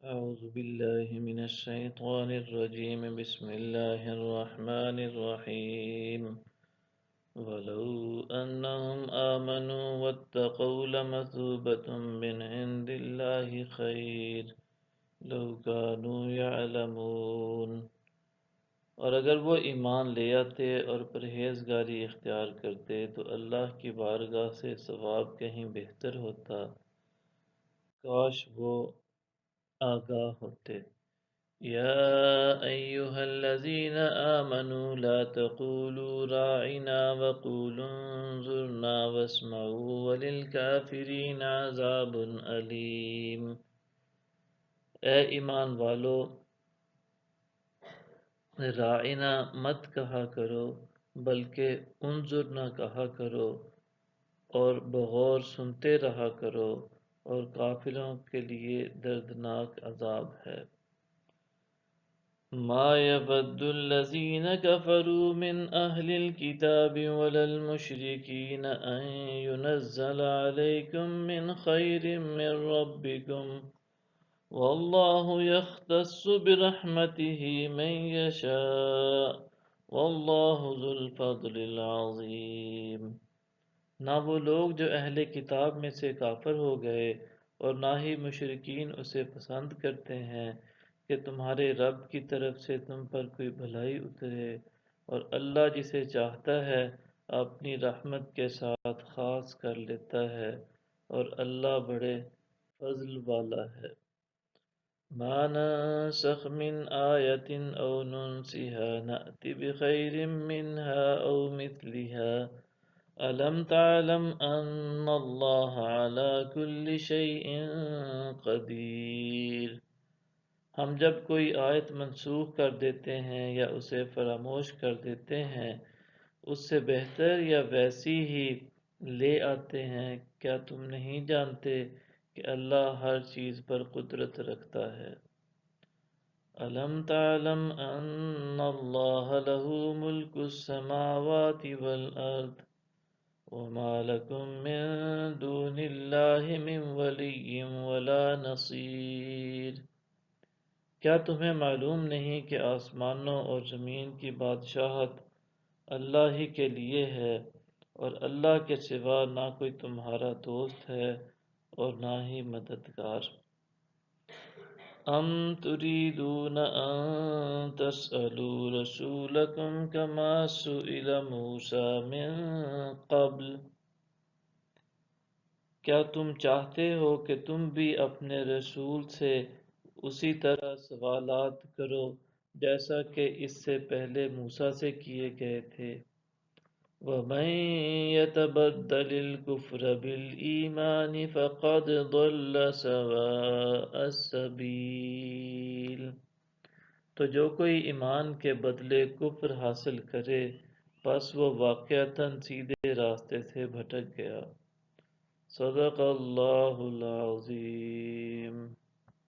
أعوذ بالله من الشيطان الرجيم بسم الله الرحمن الرحيم ولو أنهم آمنوا واتقوا لمثوبة من عند الله خير لو كانوا يعلمون۔ اور اگر وہ ایمان لے آتے اور پرہیزگاری اختیار کرتے تو اللہ کی بارگاہ سے ثواب کہیں بہتر ہوتا، کاش وہ آگاہ ہوتے۔ یا ایہا الذین آمنوا لا تقولوا راعنا وقولوا انظرنا واسمعوا وللکافرین عذاب علیم۔ اے ایمان والو، راعنا مت کہا کرو بلکہ انظرنا کہا کرو اور بغور سنتے رہا کرو، اور کافروں کے لیے دردناک عذاب ہے۔ ما يود الذين كفروا من أهل الكتاب ولا المشركين أن ينزل عليكم من خير من ربكم والله يختص برحمته من يشاء والله ذو الفضل العظيم۔ نہ وہ لوگ جو اہل کتاب میں سے کافر ہو گئے اور نہ ہی مشرکین اسے پسند کرتے ہیں کہ تمہارے رب کی طرف سے تم پر کوئی بھلائی اترے، اور اللہ جسے چاہتا ہے اپنی رحمت کے ساتھ خاص کر لیتا ہے، اور اللہ بڑے فضل والا ہے۔ ما ننسخ من آیت او ننسها نأت بخیر منها او مثلها ألم تعلم أن الله على كل شيء قدیر۔ ہم جب کوئی آیت منسوخ کر دیتے ہیں یا اسے فراموش کر دیتے ہیں، اس سے بہتر یا ویسی ہی لے آتے ہیں، کیا تم نہیں جانتے کہ اللہ ہر چیز پر قدرت رکھتا ہے؟ ألم تعلم أن الله له ملك السماوات والأرض وما لكم من دون الله من ولي ولا نصير۔ کیا تمہیں معلوم نہیں کہ آسمانوں اور زمین کی بادشاہت اللہ ہی کے لیے ہے، اور اللہ کے سوا نہ کوئی تمہارا دوست ہے اور نہ ہی مددگار؟ ام تريدون ان تسألوا رسولكم كما سئل موسى من قبل۔ کیا تم چاہتے ہو کہ تم بھی اپنے رسول سے اسی طرح سوالات کرو جیسا کہ اس سے پہلے موسیٰ سے کیے گئے تھے؟ وَمَن يَتَبَدَّلِ الْكُفْرَ بِالْإِيمَانِ فَقَدْ ضَلَّ سَوَاءَ السَّبِيلِ۔ تو جو کوئی ایمان کے بدلے کفر حاصل کرے پس وہ واقعتاً سیدھے راستے سے بھٹک گیا۔ صدق اللہ العظیم۔